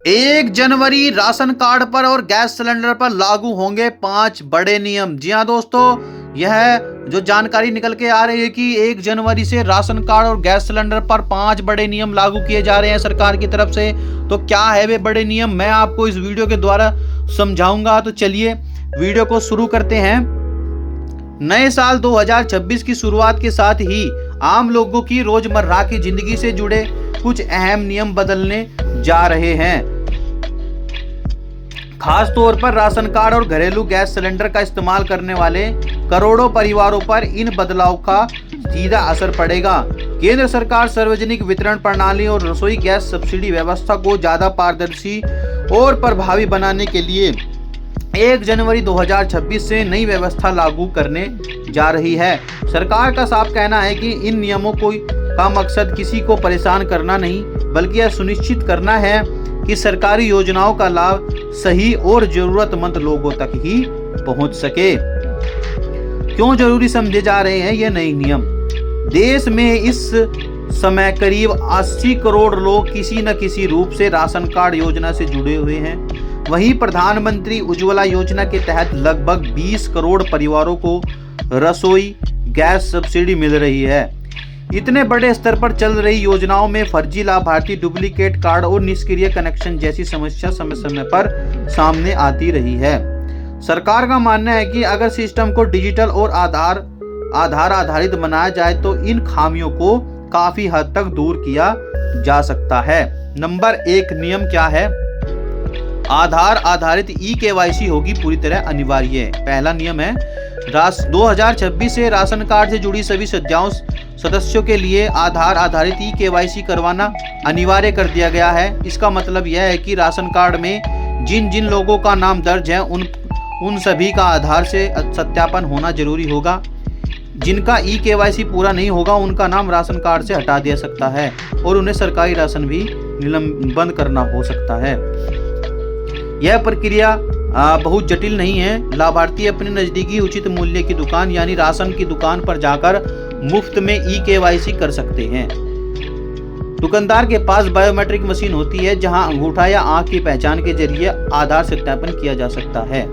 1 जनवरी ration card पर और gas cylinder पर लागू होंगे 5 बड़े नियम। जी हाँ दोस्तों, यह जो जानकारी निकल के आ रही है कि 1 जनवरी से राशन कार्ड और गैस सिलेंडर पर 5 बड़े नियम लागू किए जा रहे हैं सरकार की तरफ से। तो क्या है वे बड़े नियम, मैं आपको इस वीडियो के द्वारा समझाऊंगा। तो चलिए वीडियो को शुरू करते हैं। नए साल 2026 की शुरुआत के साथ ही आम लोगों की रोजमर्रा की जिंदगी से जुड़े कुछ अहम नियम बदलने जा रहे हैं। खास तौर पर राशन कार्ड और घरेलू गैस सिलेंडर का इस्तेमाल करने वाले करोड़ों परिवारों पर इन बदलाव का सीधा असर पड़ेगा। केंद्र सरकार सार्वजनिक वितरण प्रणाली और रसोई गैस सब्सिडी व्यवस्था को ज्यादा पारदर्शी और प्रभावी बनाने के लिए 1 जनवरी 2026 से नई व्यवस्था लागू करने जा रही है। सरकार का साफ कहना है कि इन नियमों का मकसद किसी को परेशान करना नहीं, बल्कि यह सुनिश्चित करना है कि सरकारी योजनाओं का लाभ सही और जरूरतमंद लोगों तक ही पहुंच सके। क्यों जरूरी समझे जा रहे हैं ये नए नियम? देश में इस समय करीब 80 करोड़ लोग किसी न किसी रूप से राशन कार्ड योजना से जुड़े हुए हैं। वहीं प्रधानमंत्री उज्ज्वला योजना के तहत लगभग 20 करोड़ परिवारों को रसोई गैस सब्सिडी मिल रही है। इतने बड़े स्तर पर चल रही योजनाओं में फर्जी लाभार्थी, डुप्लीकेट कार्ड और निष्क्रिय कनेक्शन जैसी समस्या समय समय पर सामने आती रही है। सरकार का मानना है कि अगर सिस्टम को डिजिटल और आधार आधारित बनाया जाए तो इन खामियों को काफी हद तक दूर किया जा सकता है। नंबर 1 नियम क्या है? आधार आधारित ई-केवाईसी होगी पूरी तरह अनिवार्य। पहला नियम है 2026 से राशन कार्ड से जुड़ी सभी सदस्यों के लिए आधार आधारित ई-केवाईसी करवाना अनिवार्य कर दिया गया है। इसका मतलब यह है कि राशन कार्ड में जिन जिन लोगों का नाम दर्ज है उन सभी का आधार से सत्यापन होना जरूरी होगा। जिनका ई-केवाईसी पूरा नहीं होगा उनका नाम राशन कार्ड से हटा दिया सकता है और उन्हें सरकारी राशन भी निलंबन करना हो सकता है। यह प्रक्रिया बहुत जटिल नहीं है। लाभार्थी अपने नजदीकी उचित मूल्य की दुकान यानी राशन की दुकान पर जाकर मुफ्त में ई-केवाईसी कर सकते हैं। दुकानदार के पास बायोमेट्रिक मशीन होती है जहां अंगूठा या आंख की पहचान के जरिए आधार सत्यापन किया जा सकता है।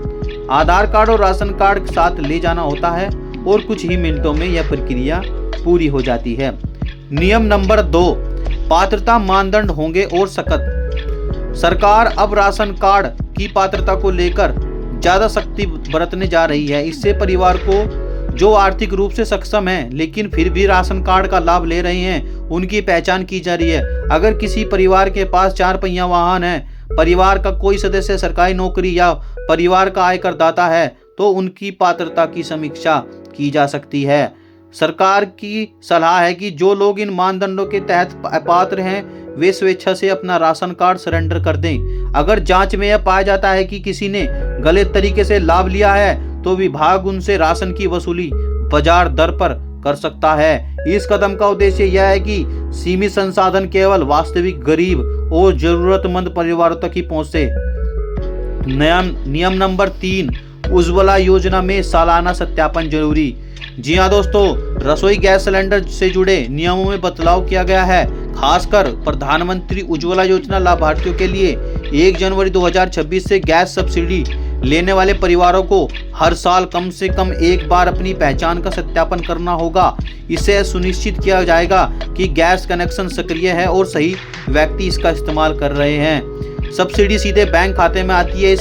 आधार कार्ड और राशन कार्ड साथ ले जाना होता है और कुछ ही मिनटों में यह प्रक्रिया पूरी हो जाती है। नियम नंबर 2, पात्रता मानदंड होंगे और सख्त। सरकार अब राशन कार्ड की पात्रता को लेकर ज्यादा सख्ती बरतने जा रही है। इससे परिवार को जो आर्थिक रूप से सक्षम है लेकिन फिर भी राशन कार्ड का लाभ ले रहे हैं, उनकी पहचान की जा रही है। अगर किसी परिवार के पास 4 पहिया वाहन है, परिवार का कोई सदस्य सरकारी नौकरी या परिवार का आयकर दाता है, तो उनकी पात्रता की समीक्षा की जा सकती है। सरकार की सलाह है कि जो लोग इन मानदंडों के तहत अपात्र हैं वे स्वेच्छा से अपना राशन कार्ड सरेंडर कर दें। अगर जांच में यह पाया जाता है कि किसी ने गलत तरीके से लाभ लिया है तो विभाग उनसे राशन की वसूली बाजार दर पर कर सकता है। इस कदम का उद्देश्य यह है कि सीमित संसाधन केवल वास्तविक गरीब और जरूरतमंद परिवारों तक ही पहुंचे। नियम नंबर 3, उज्ज्वला योजना में सालाना सत्यापन जरूरी। जी हाँ दोस्तों, रसोई गैस सिलेंडर से जुड़े नियमों में बदलाव किया गया है। खासकर प्रधानमंत्री उज्ज्वला योजना लाभार्थियों के लिए 1 जनवरी 2026 से गैस सब्सिडी लेने वाले परिवारों को हर साल कम से कम एक बार अपनी पहचान का सत्यापन करना होगा। इससे सुनिश्चित किया जाएगा कि गैस कनेक्शन सक्रिय है और सही व्यक्ति इसका इस्तेमाल कर रहे हैं। सब्सिडी सीधे बैंक खाते में आती है,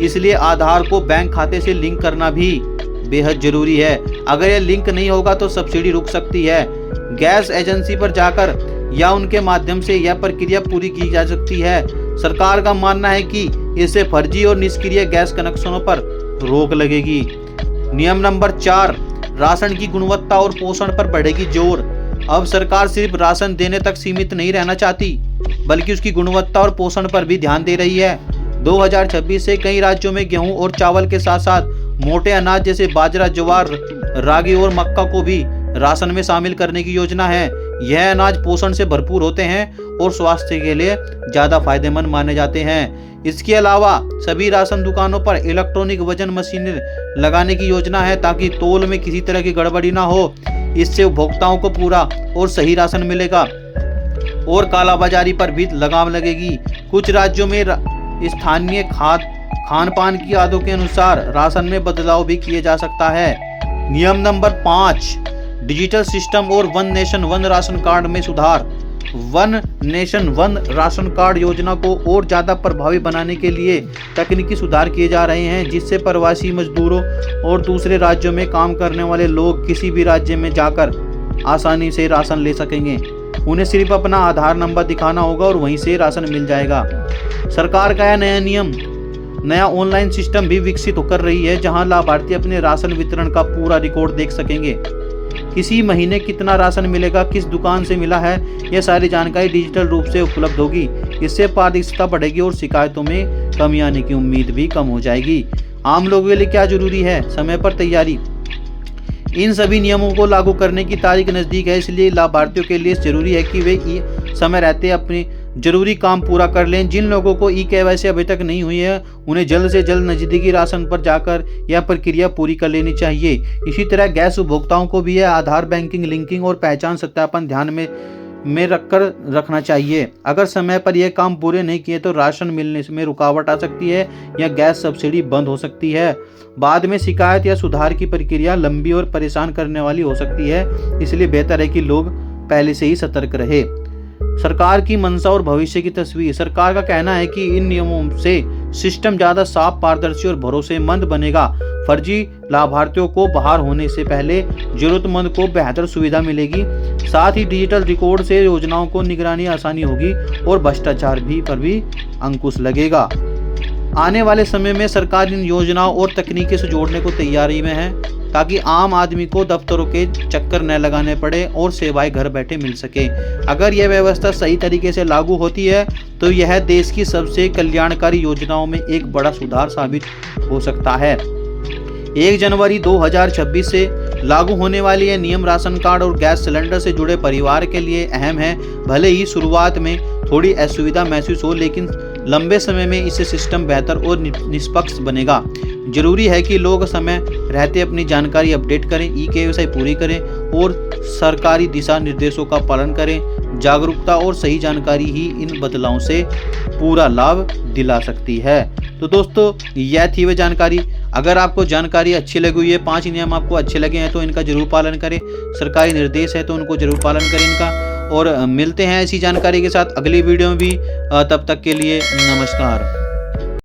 इसलिए आधार को बैंक खाते से लिंक करना भी बेहद जरूरी है। अगर यह लिंक नहीं होगा तो सब्सिडी रुक सकती है। गैस एजेंसी पर जाकर या उनके माध्यम से यह प्रक्रिया पूरी की जा सकती है। सरकार का मानना है कि इससे फर्जी और निष्क्रिय गैस कनेक्शनों पर रोक लगेगी। नियम नंबर 4, राशन की गुणवत्ता और पोषण पर बढ़ेगी जोर। अब सरकार सिर्फ राशन देने तक सीमित नहीं रहना चाहती, बल्कि उसकी गुणवत्ता और पोषण पर भी ध्यान दे रही है। 2026 से कई राज्यों में गेहूं और चावल के साथ साथ मोटे अनाज जैसे बाजरा, ज्वार, रागी और मक्का को भी राशन में शामिल करने की योजना है। यह अनाज पोषण से भरपूर होते हैं और स्वास्थ्य के लिए ज्यादा फायदेमंद माने जाते हैं। इसके अलावा सभी राशन दुकानों पर इलेक्ट्रॉनिक वजन मशीनें लगाने की योजना है ताकि तौल में किसी तरह की गड़बड़ी ना हो। इससे उपभोक्ताओं को पूरा और सही राशन मिलेगा। और कालाबाजारी पर भी लगाम लगेगी। कुछ राज्यों में स्थानीय खान पान की आदतों के अनुसार राशन में बदलाव भी किए जा सकता है। नियम नंबर 5, डिजिटल सिस्टम और one nation one ration card में सुधार। One nation one ration card योजना को और ज्यादा प्रभावी बनाने के लिए तकनीकी सुधार किए जा रहे हैं, जिससे प्रवासी मजदूरों और दूसरे राज्यों में काम करने वाले लोग किसी भी राज्य में जाकर आसानी से राशन ले सकेंगे। उन्हें सिर्फ अपना आधार नंबर दिखाना होगा और वहीं से राशन मिल जाएगा। सरकार का यह नया ऑनलाइन सिस्टम भी विकसित कर रही है, जहां लाभार्थी अपने राशन वितरण का पूरा रिकॉर्ड देख सकेंगे। किसी महीने कितना राशन मिलेगा, किस दुकान से मिला है, यह सारी जानकारी डिजिटल रूप से उपलब्ध होगी। इससे पारदर्शिता बढ़ेगी और शिकायतों में कमी आने की उम्मीद भी कम हो जाएगी। आम लोगों के लिए क्या जरूरी है? समय पर तैयारी। इन सभी नियमों को लागू करने की तारीख नजदीक है, इसलिए लाभार्थियों के लिए जरूरी है कि वे समय रहते अपने जरूरी काम पूरा कर लें। जिन लोगों को ई-केवाईसी अभी तक नहीं हुई है, उन्हें जल्द से जल्द नजदीकी राशन पर जाकर यह प्रक्रिया पूरी कर लेनी चाहिए। इसी तरह गैस उपभोक्ताओं को भी यह आधार बैंकिंग लिंकिंग और पहचान सत्यापन ध्यान में रखना चाहिए। अगर समय पर यह काम पूरे नहीं किए तो राशन मिलने में रुकावट आ सकती है या गैस सब्सिडी बंद हो सकती है। बाद में शिकायत या सुधार की प्रक्रिया लंबी और परेशान करने वाली हो सकती है, इसलिए बेहतर है कि लोग पहले से ही सतर्क रहे। सरकार की मंशा और भविष्य की तस्वीर। सरकार का कहना है कि इन नियमों से सिस्टम ज्यादा साफ, पारदर्शी और भरोसेमंद बनेगा। फर्जी लाभार्थियों को बाहर होने से पहले जरूरतमंद को बेहतर सुविधा मिलेगी। साथ ही डिजिटल रिकॉर्ड से योजनाओं को निगरानी आसानी होगी और भ्रष्टाचार पर भी अंकुश लगेगा। आने वाले समय में सरकार इन योजनाओं और तकनीकी से जोड़ने को तैयारी में है, ताकि आम आदमी को दफ्तरों के चक्कर न लगाने पड़े और सेवाएं घर बैठे मिल सके। अगर यह व्यवस्था सही तरीके से लागू होती है तो यह देश की सबसे कल्याणकारी योजनाओं में एक बड़ा सुधार साबित हो सकता है। 1 जनवरी 2026 से लागू होने वाली यह नियम राशन कार्ड और गैस सिलेंडर से जुड़े परिवार के लिए अहम है। भले ही शुरुआत में थोड़ी असुविधा महसूस हो, लेकिन लंबे समय में इससे सिस्टम बेहतर और निष्पक्ष बनेगा। जरूरी है कि लोग समय रहते अपनी जानकारी अपडेट करें, ई-केवाईसी पूरी करें और सरकारी दिशा निर्देशों का पालन करें। जागरूकता और सही जानकारी ही इन बदलावों से पूरा लाभ दिला सकती है। तो दोस्तों, यह थी वह जानकारी। अगर आपको जानकारी अच्छी लगी हुई है, 5 नियम आपको अच्छे लगे हैं तो इनका जरूर पालन करें। सरकारी निर्देश है तो उनको जरूर पालन करें इनका। और मिलते हैं ऐसी जानकारी के साथ अगली वीडियो में भी। तब तक के लिए नमस्कार।